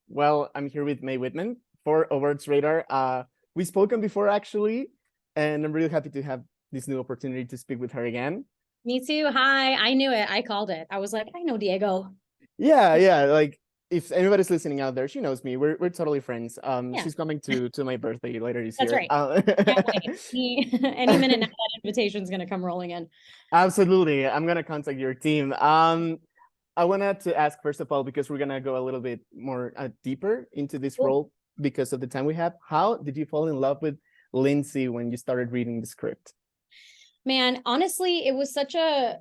Well, I'm here with Mae Whitman for Awards Radar. We've spoken before, actually, and I'm really happy to have this new opportunity to speak with her again. Me too. Hi. I knew it. I called it. I was like, I know Diego. Yeah. Like, if anybody's listening out there, she knows me. We're totally friends. Yeah, She's coming to my birthday later this that's year. right. Can't wait. Any minute now that invitation's gonna come rolling in. Absolutely. I'm gonna contact your team. I wanted to ask first of all, because we're gonna go a little bit more deeper into this Cool. role because of the time we have. How did you fall in love with Lindsay when you started reading the script? Man, honestly, it was such a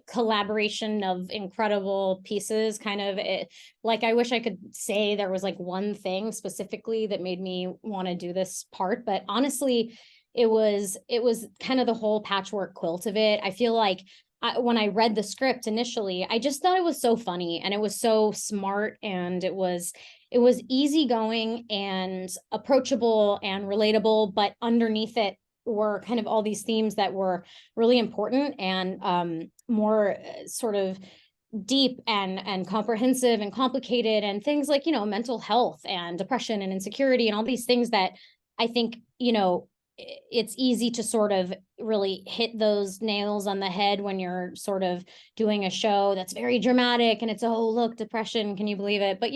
collaboration of incredible pieces. I wish I could say there was like one thing specifically that made me want to do this part, but honestly, it was kind of the whole patchwork quilt of it. I feel like when I read the script initially, I just thought it was so funny and it was so smart, and it was easygoing and approachable and relatable, but underneath it were kind of all these themes that were really important and more sort of deep and comprehensive and complicated, and things like, mental health and depression and insecurity and all these things that I think, it's easy to sort of really hit those nails on the head when you're sort of doing a show that's very dramatic and it's, oh, look, depression, can you believe it? But,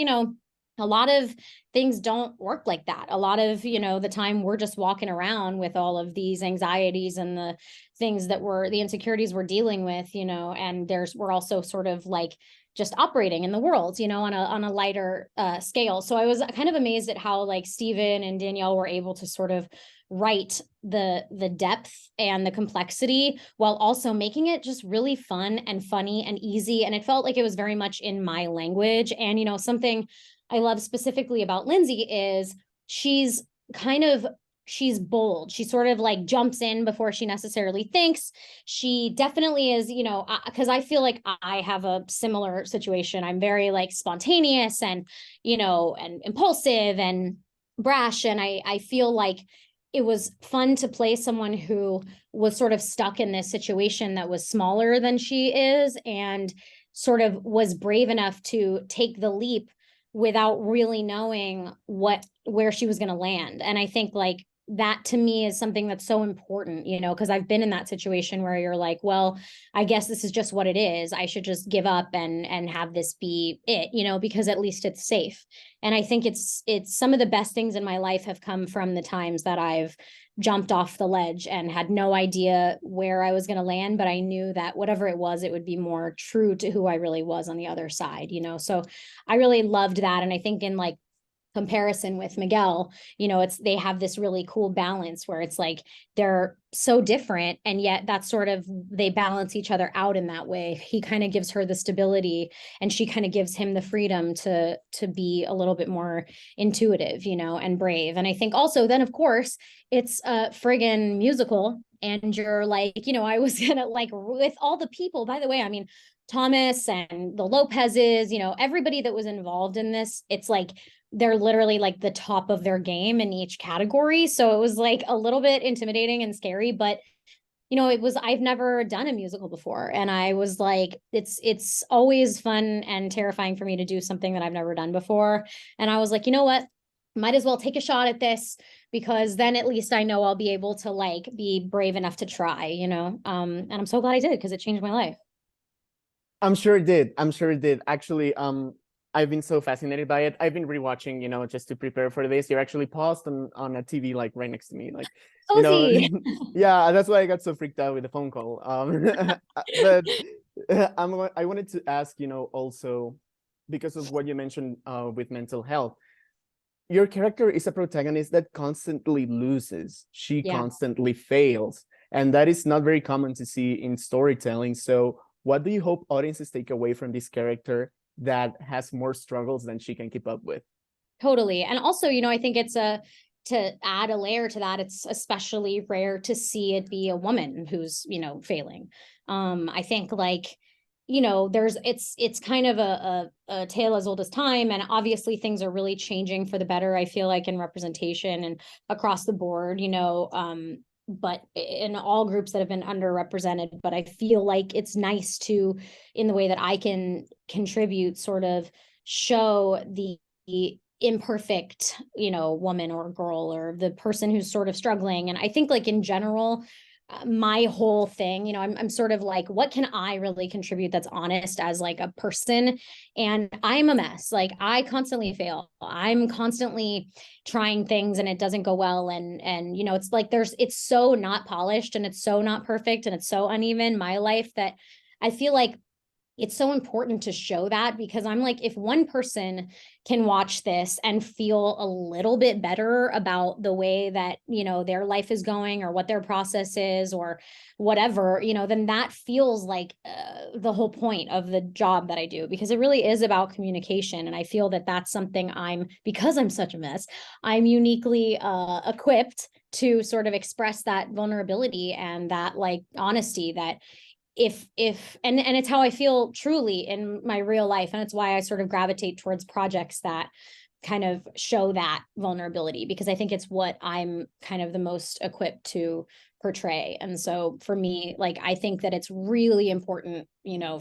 a lot of things don't work like that. A lot of, the time we're just walking around with all of these anxieties and the things that the insecurities we're dealing with, and we're also sort of like just operating in the world, on a lighter scale. So I was kind of amazed at how like Stephen and Danielle were able to sort of write the depth and the complexity while also making it just really fun and funny and easy. And it felt like it was very much in my language. And, something I love specifically about Lindsay is she's she's bold. She sort of like jumps in before she necessarily thinks. She definitely is, because I feel like I have a similar situation. I'm very like spontaneous and, and impulsive and brash. And I feel like it was fun to play someone who was sort of stuck in this situation that was smaller than she is, and sort of was brave enough to take the leap without really knowing where she was going to land. And I think like that to me is something that's so important, because I've been in that situation where you're like, well, I guess this is just what it is. I should just give up and have this be it, because at least it's safe. And I think it's some of the best things in my life have come from the times that I've jumped off the ledge and had no idea where I was going to land, but I knew that whatever it was, it would be more true to who I really was on the other side, So I really loved that. And I think in like comparison with Miguel, they have this really cool balance where it's like they're so different, and yet that's sort of, they balance each other out in that way. He kind of gives her the stability, and she kind of gives him the freedom to be a little bit more intuitive, and brave. And I think also then, of course, it's a friggin' musical, and you're like, I was gonna like, with all the people, by the way, I mean, Thomas and the Lopez's, everybody that was involved in this, it's like they're literally like the top of their game in each category. So it was like a little bit intimidating and scary, but I've never done a musical before. And I was like, it's always fun and terrifying for me to do something that I've never done before. And I was like, you know what? Might as well take a shot at this, because then at least I know I'll be able to like be brave enough to try, and I'm so glad I did, because it changed my life. I'm sure it did. I'm sure it did. Actually, I've been so fascinated by it. I've been rewatching, just to prepare for this. You're actually paused on a TV like right next to me, like, Cozy. yeah. That's why I got so freaked out with the phone call. But I wanted to ask, also because of what you mentioned with mental health. Your character is a protagonist that constantly loses. She Yeah. constantly fails, and that is not very common to see in storytelling. So, what do you hope audiences take away from this character that has more struggles than she can keep up with? Totally. And also, I think to add a layer to that, it's especially rare to see it be a woman who's, failing. I think like, it's kind of a tale as old as time. And obviously things are really changing for the better, I feel like, in representation and across the board, but in all groups that have been underrepresented. But I feel like it's nice to, in the way that I can contribute, sort of show the imperfect, woman or girl, or the person who's sort of struggling. And I think, like, in general, my whole thing, I'm sort of like, what can I really contribute that's honest as like a person? And I'm a mess. Like, I constantly fail. I'm constantly trying things and it doesn't go well. And it's like, it's so not polished and it's so not perfect and it's so uneven, my life, that I feel like it's so important to show that, because I'm like, if one person can watch this and feel a little bit better about the way that, their life is going, or what their process is, or whatever, then that feels like the whole point of the job that I do, because it really is about communication. And I feel that that's something because I'm such a mess, I'm uniquely equipped to sort of express that vulnerability and that, like, honesty, that and it's how I feel truly in my real life. And it's why I sort of gravitate towards projects that kind of show that vulnerability, because I think it's what I'm kind of the most equipped to portray. And so for me, like, I think that it's really important,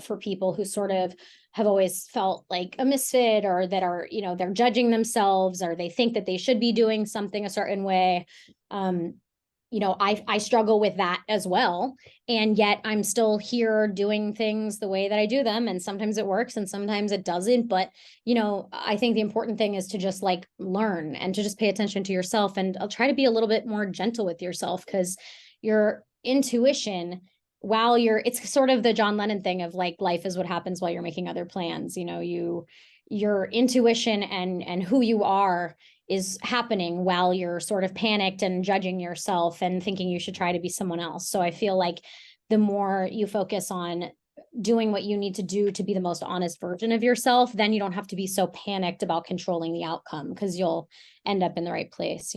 for people who sort of have always felt like a misfit, or that are, they're judging themselves, or they think that they should be doing something a certain way. I struggle with that as well. And yet I'm still here doing things the way that I do them. And sometimes it works and sometimes it doesn't. But, I think the important thing is to just, like, learn and to just pay attention to yourself. And I'll try to be a little bit more gentle with yourself, because your intuition, it's sort of the John Lennon thing of, like, life is what happens while you're making other plans. Your intuition and who you are is happening while you're sort of panicked and judging yourself and thinking you should try to be someone else. So I feel like the more you focus on doing what you need to do to be the most honest version of yourself, then you don't have to be so panicked about controlling the outcome, because you'll end up in the right place.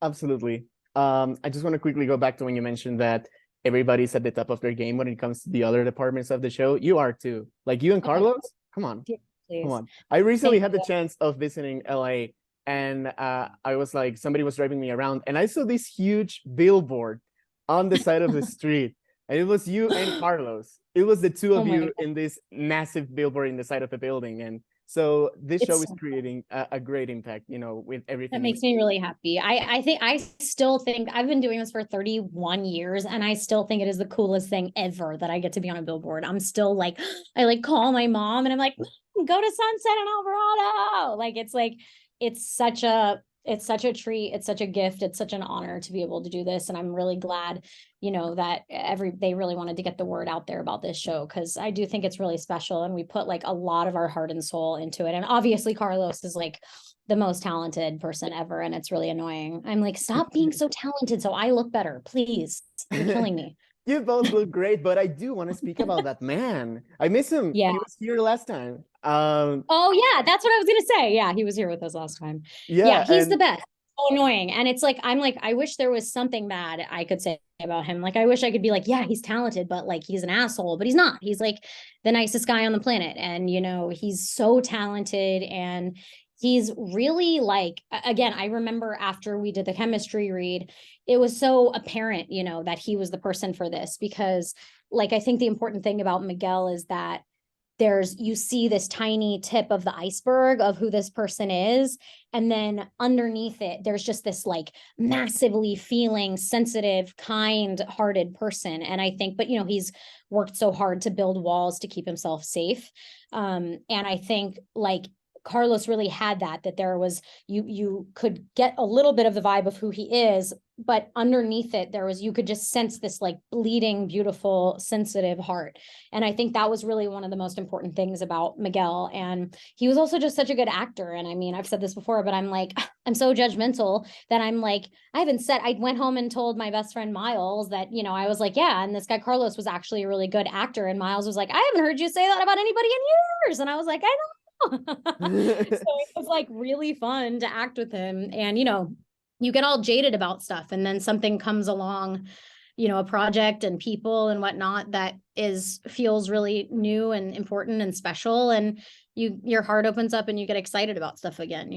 Absolutely. I just want to quickly go back to when you mentioned that everybody's at the top of their game when it comes to the other departments of the show. You are too. Like, you and Carlos, come on. Please. Come on. I recently had the chance of visiting LA, and I was like, somebody was driving me around, and I saw this huge billboard on the side of the street. And it was you and Carlos. It was the two of you in this massive billboard in the side of the building. And so this show is creating a great impact, with everything. That makes me really happy. I still think I've been doing this for 31 years, and I still think it is the coolest thing ever that I get to be on a billboard. I'm still like, I like call my mom and I'm like, go to Sunset in Alvarado. It's such a treat. It's such a gift. It's such an honor to be able to do this. And I'm really glad, that they really wanted to get the word out there about this show, because I do think it's really special. And we put, like, a lot of our heart and soul into it. And obviously Carlos is, like, the most talented person ever. And it's really annoying. I'm like, stop being so talented so I look better, please. You're killing me. You both look great, but I do want to speak about that man. I miss him. Yeah. He was here last time. Oh yeah, that's what I was gonna say. Yeah, he was here with us last time. Yeah, he's the best. So annoying. And it's like, I'm like, I wish there was something bad I could say about him. Like, I wish I could be like, yeah, he's talented, but, like, he's an asshole. But he's not. He's, like, the nicest guy on the planet. And he's so talented, and he's really, like, again, I remember after we did the chemistry read, it was so apparent, that he was the person for this, because, like, I think the important thing about Miguel is that you see this tiny tip of the iceberg of who this person is. And then underneath it, there's just this, like, massively feeling, sensitive, kind-hearted person. And I think, but, he's worked so hard to build walls to keep himself safe. And I think, like, Carlos really had that there was, you could get a little bit of the vibe of who he is, but underneath it, you could just sense this, like, bleeding, beautiful, sensitive heart. And I think that was really one of the most important things about Miguel. And he was also just such a good actor. And I mean, I've said this before, but I'm like, I'm so judgmental that I'm like, I went home and told my best friend Miles that, I was like, yeah, and this guy Carlos was actually a really good actor. And Miles was like, I haven't heard you say that about anybody in years. And I was like, I know. So it was, like, really fun to act with him. And you get all jaded about stuff, and then something comes along, a project and people and whatnot that feels really new and important and special, and your heart opens up and you get excited about stuff again.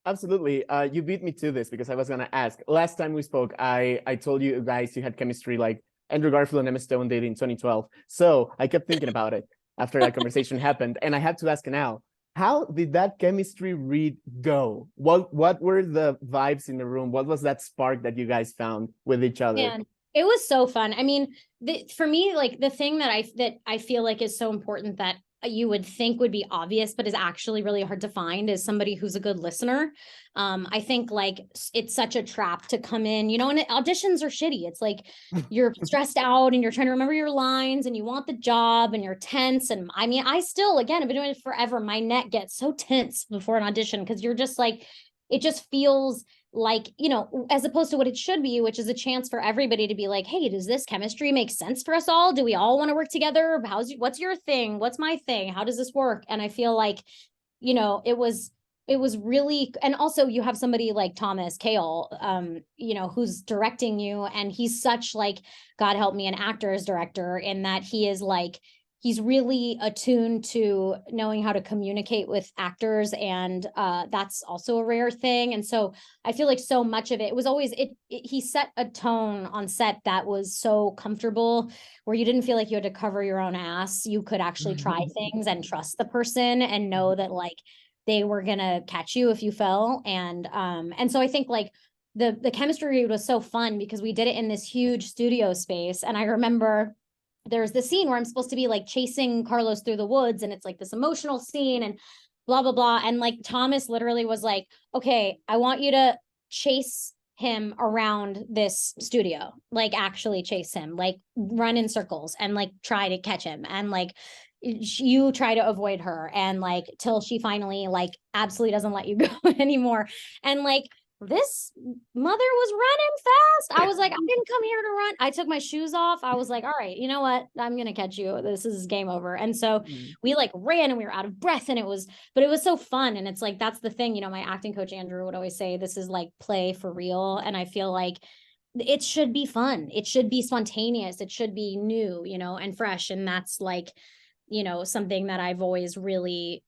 Absolutely. You beat me to this because I was gonna ask. Last time we spoke, I told you guys you had chemistry like Andrew Garfield and Emma Stone did in 2012. So I kept thinking about it after that conversation happened, and I had to ask now, how did that chemistry read go? What were the vibes in the room? What was that spark that you guys found with each other? And it was so fun. I mean, for me, like the thing that I feel like is so important that you would think would be obvious, but is actually really hard to find is somebody who's a good listener. I think like it's such a trap to come in, you know, and auditions are shitty. It's like you're stressed out and you're trying to remember your lines and you want the job and you're tense. And I mean, I still, again, I've been doing it forever. My neck gets so tense before an audition because you're just like, it just feels like, you know, as opposed to what it should be, which is a chance for everybody to be like, hey, does this chemistry make sense for us all? Do we all want to work together? What's your thing? What's my thing? How does this work? And I feel like, you know, it was really, and also you have somebody like Thomas Kale, you know, who's directing you, and he's such like, God help me, an actor's director, in that he is like, he's really attuned to knowing how to communicate with actors, and that's also a rare thing. And so I feel like so much of it was always he set a tone on set that was so comfortable, where you didn't feel like you had to cover your own ass. You could actually try things and trust the person and know that like they were gonna catch you if you fell. And so I think like the chemistry was so fun because we did it in this huge studio space. And I remember there's the scene where I'm supposed to be like chasing Carlos through the woods, and it's like this emotional scene and blah, blah, blah. And like Thomas literally was like, okay, I want you to chase him around this studio, like actually chase him, like run in circles and like try to catch him. And like, you try to avoid her, and like till she finally like absolutely doesn't let you go anymore. And like this mother was running fast. I was like, I didn't come here to run. I took my shoes off. I was like, all right, you know what? I'm going to catch you. This is game over. And so we like ran and we were out of breath, and it was so fun. And it's like, that's the thing, you know, my acting coach, Andrew, would always say, this is like play for real. And I feel like it should be fun. It should be spontaneous. It should be new, you know, and fresh. And that's like, you know, something that I've always really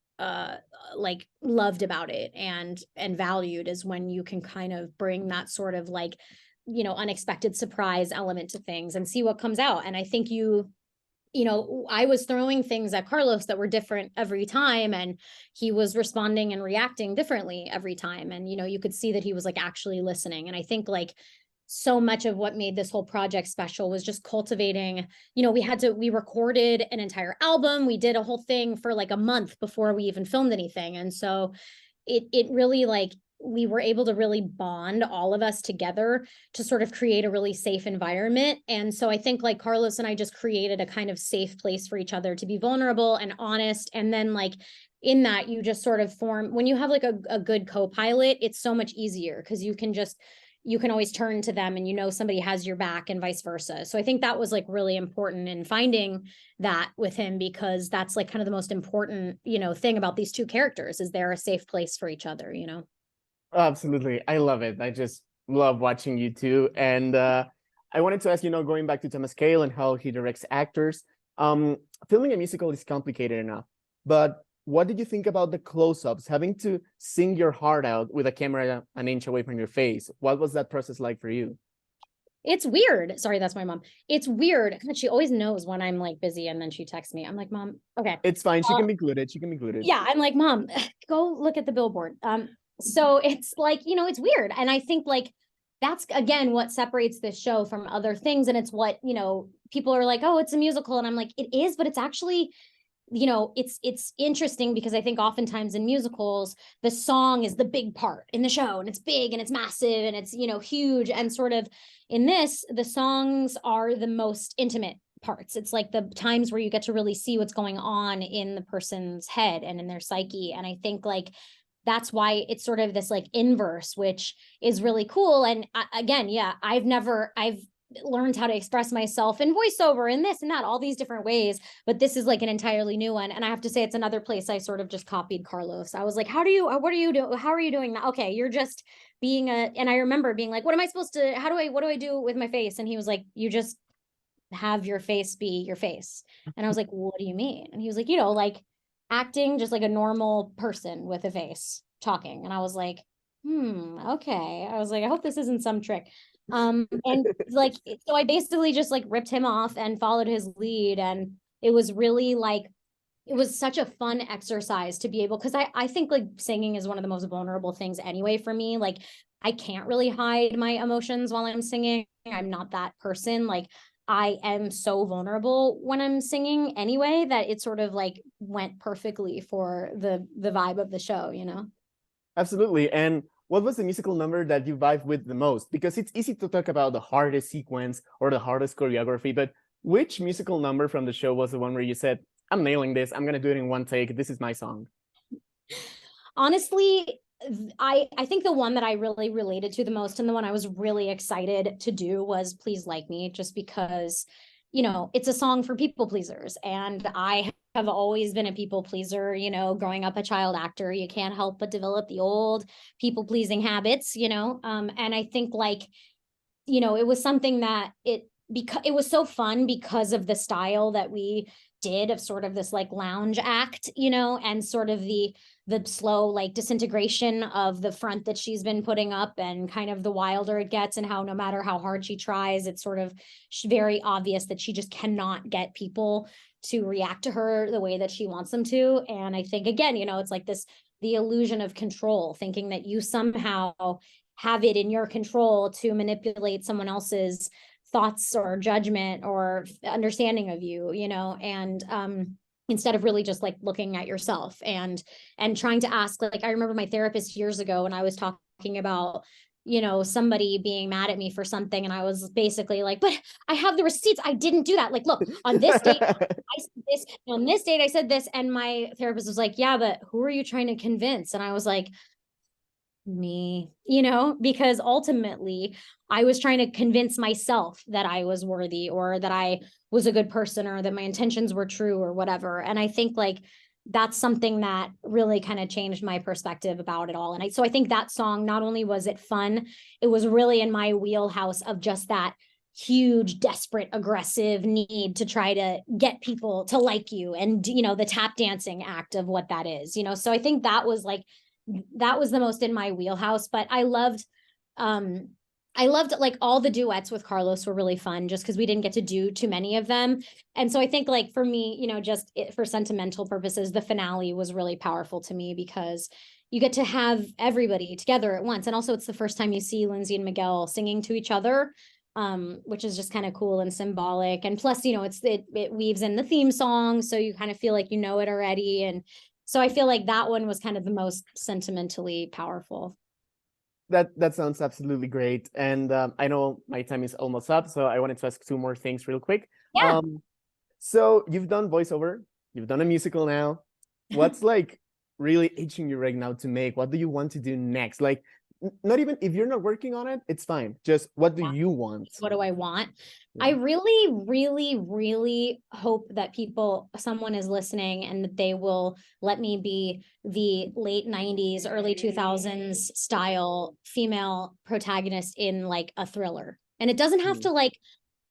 like loved about it and valued, is when you can kind of bring that sort of like, you know, unexpected surprise element to things and see what comes out. And I think you know, I was throwing things at Carlos that were different every time, and he was responding and reacting differently every time. And, you know, you could see that he was like actually listening. And I think like so much of what made this whole project special was just cultivating, you know, we recorded an entire album. We did a whole thing for like a month before we even filmed anything. And so it really like, we were able to really bond all of us together to sort of create a really safe environment. And so I think like Carlos and I just created a kind of safe place for each other to be vulnerable and honest. And then like in that, you just sort of form, when you have like a good co-pilot, it's so much easier because you can always turn to them, and you know somebody has your back, and vice versa. So I think that was like really important in finding that with him, because that's like kind of the most important, you know, thing about these two characters, is they're a safe place for each other, you know. Absolutely. I love it. I just love watching you two. And I wanted to ask, you know, going back to Thomas Kail and how he directs actors, filming a musical is complicated enough, but what did you think about the close-ups, having to sing your heart out with a camera an inch away from your face? What was that process like for you? It's weird. Sorry, that's my mom. It's weird. She always knows when I'm like busy, and then she texts me. I'm like, Mom, okay. It's fine. She can be included. She can be included. Yeah, I'm like, Mom, go look at the billboard. So it's like, you know, it's weird. And I think like that's again what separates this show from other things. And it's what, you know, people are like, oh, it's a musical. And I'm like, it is, but it's actually, you know, it's interesting because I think oftentimes in musicals, the song is the big part in the show, and it's big and it's massive and it's, you know, huge. And sort of in this, the songs are the most intimate parts. It's like the times where you get to really see what's going on in the person's head and in their psyche. And I think like that's why it's sort of this like inverse, which is really cool. And again, yeah, I've learned how to express myself in voiceover and this and that, all these different ways, but this is like an entirely new one. And I have to say, it's another place I sort of just copied Carlos. I was like, what are you doing? How are you doing that? Okay, you're just being and I remember being like, what am I supposed to, what do I do with my face? And he was like, you just have your face be your face. And I was like, what do you mean? And he was like, you know, like acting just like a normal person with a face talking. And I was like, Okay. I was like, I hope this isn't some trick. And like, so I basically just like ripped him off and followed his lead. And it was really like, it was such a fun exercise to be able, because I think like singing is one of the most vulnerable things anyway for me. Like, I can't really hide my emotions while I'm singing. I'm not that person. Like, I am so vulnerable when I'm singing anyway, that it sort of like went perfectly for the vibe of the show, you know? Absolutely. And what was the musical number that you vibe with the most? Because it's easy to talk about the hardest sequence or the hardest choreography, but which musical number from the show was the one where you said, I'm nailing this, I'm gonna do it in one take, this is my song? Honestly, I think the one that I really related to the most and the one I was really excited to do was Please Like Me, just because, you know, it's a song for people pleasers. And I have always been a people pleaser, you know, growing up a child actor, you can't help but develop the old people pleasing habits, you know. And I think like, you know, it was something that because it was so fun because of the style that we did of sort of this like lounge act, you know, and sort of the slow like disintegration of the front that she's been putting up, and kind of the wilder it gets, and how no matter how hard she tries, it's sort of very obvious that she just cannot get people to react to her the way that she wants them to. And I think again, you know, it's like this, the illusion of control, thinking that you somehow have it in your control to manipulate someone else's thoughts or judgment or understanding of you, you know, and instead of really just like looking at yourself and trying to ask, like, I remember my therapist years ago when I was talking about, you know, somebody being mad at me for something, and I was basically like, but I have the receipts, I didn't do that, like, look, on this date I said this, on this date I said this. And my therapist was like, yeah, but who are you trying to convince? And I was like, me, you know, because ultimately I was trying to convince myself that I was worthy, or that I was a good person, or that my intentions were true, or whatever. And I think like that's something that really kind of changed my perspective about it all. And so I think that song, not only was it fun, it was really in my wheelhouse of just that huge, desperate, aggressive need to try to get people to like you, and, you know, the tap dancing act of what that is, you know. So I think that was like, that was the most in my wheelhouse. But um I loved like all the duets with Carlos were really fun, just because we didn't get to do too many of them. And so I think like for me, you know, just for sentimental purposes, the finale was really powerful to me, because you get to have everybody together at once. And also it's the first time you see Lindsay and Miguel singing to each other, which is just kind of cool and symbolic. And plus, you know, it weaves in the theme song, so you kind of feel like you know it already. And so I feel like that one was kind of the most sentimentally powerful. That sounds absolutely great. And I know my time is almost up, so I wanted to ask two more things real quick. Yeah. So you've done voiceover, you've done a musical now. What's like really itching you right now to make? What do you want to do next? Like, not even if you're not working on it, it's fine. Just what do you want? What do I want? Yeah. I really, really, really hope that someone is listening, and that they will let me be the late 90s, early 2000s style female protagonist in like a thriller. And it doesn't have to like,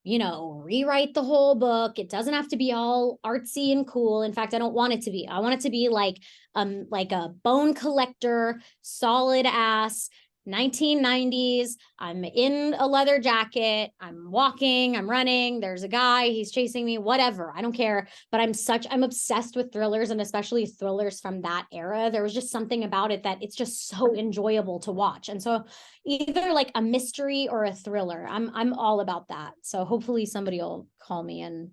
you know, rewrite the whole book. It doesn't have to be all artsy and cool. In fact, I don't want it to be. I want it to be like a bone collector, solid ass 1990s. I'm in a leather jacket. I'm walking, I'm running. There's a guy, he's chasing me, whatever. I don't care. But I'm obsessed with thrillers, and especially thrillers from that era. There was just something about it that it's just so enjoyable to watch. And so either like a mystery or a thriller, I'm all about that. So hopefully somebody will call me and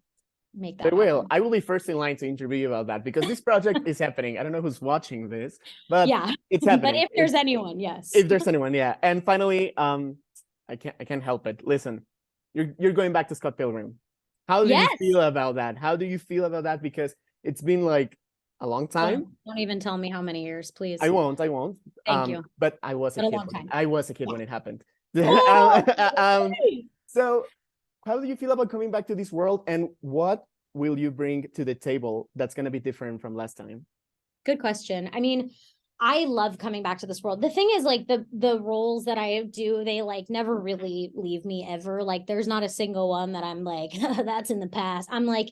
make that They will. happen. I will be first in line to interview you about that, because this project is happening. I don't know who's watching this, but Yeah. it's But happening. if there's anyone, yes. If there's anyone, yeah. And finally, I can't help it. Listen, you're going back to Scott Pilgrim. How do you Yes. feel about that? How do you feel about that? Because it's been like a long time. Don't even tell me how many years, please. I won't. Thank you. But I was a Been a kid. long time. I was a kid when it happened. Oh, So how do you feel about coming back to this world, and what will you bring to the table that's going to be different from last time? good question. I mean, I love coming back to this world. The thing is, like, the roles that I do, they like never really leave me ever. Like, there's not a single one that I'm like, that's in the past. I'm like,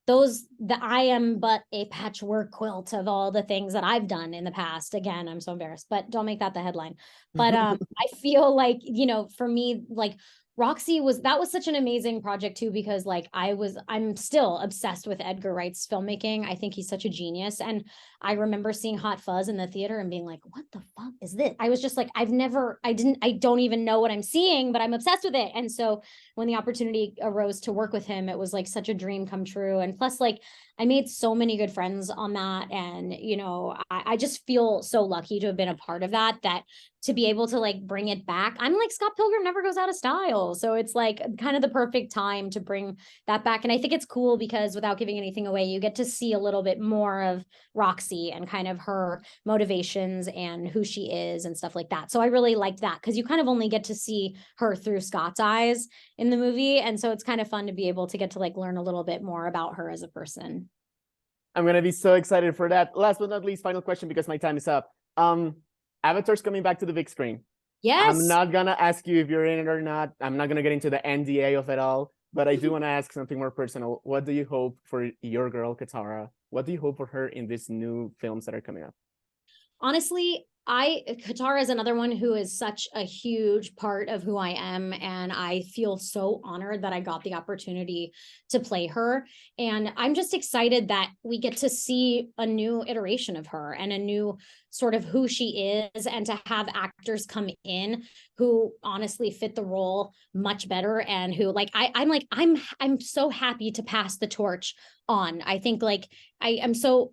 I am but a patchwork quilt of all the things that I've done in the past. Again, I'm so embarrassed, but don't make that the headline. But I feel like, you know, for me, like Roxy that was such an amazing project too, because like I'm still obsessed with Edgar Wright's filmmaking. I think he's such a genius. And I remember seeing Hot Fuzz in the theater and being like, what the fuck is this? I was just like, I don't even know what I'm seeing, but I'm obsessed with it. And so when the opportunity arose to work with him, it was like such a dream come true. And plus, like, I made so many good friends on that. And, you know, I just feel so lucky to have been a part of that, that to be able to like bring it back. I'm like, Scott Pilgrim never goes out of style. So it's like kind of the perfect time to bring that back. And I think it's cool because without giving anything away, you get to see a little bit more of Roxy and kind of her motivations and who she is and stuff like that. So I really liked that because you kind of only get to see her through Scott's eyes in the movie. And so it's kind of fun to be able to get to like learn a little bit more about her as a person. I'm gonna be so excited for that. Last but not least, final question because my time is up. Avatar's coming back to the big screen. Yes. I'm not gonna ask you if you're in it or not. I'm not gonna get into the NDA of it all, but I do want to ask something more personal. What do you hope for your girl Katara? What do you hope for her in these new films that are coming up? Honestly, Katara is another one who is such a huge part of who I am. And I feel so honored that I got the opportunity to play her. And I'm just excited that we get to see a new iteration of her and a new sort of who she is, and to have actors come in who honestly fit the role much better, and who like I'm so happy to pass the torch on. I think like I'm so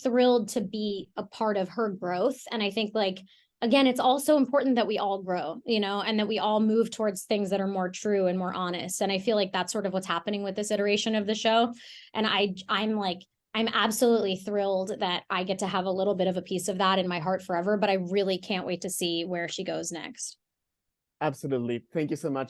thrilled to be a part of her growth. And I think like again, it's also important that we all grow, you know, and that we all move towards things that are more true and more honest. And I feel like that's sort of what's happening with this iteration of the show. And I'm absolutely thrilled that I get to have a little bit of a piece of that in my heart forever, but I really can't wait to see where she goes next. Absolutely. Thank you so much.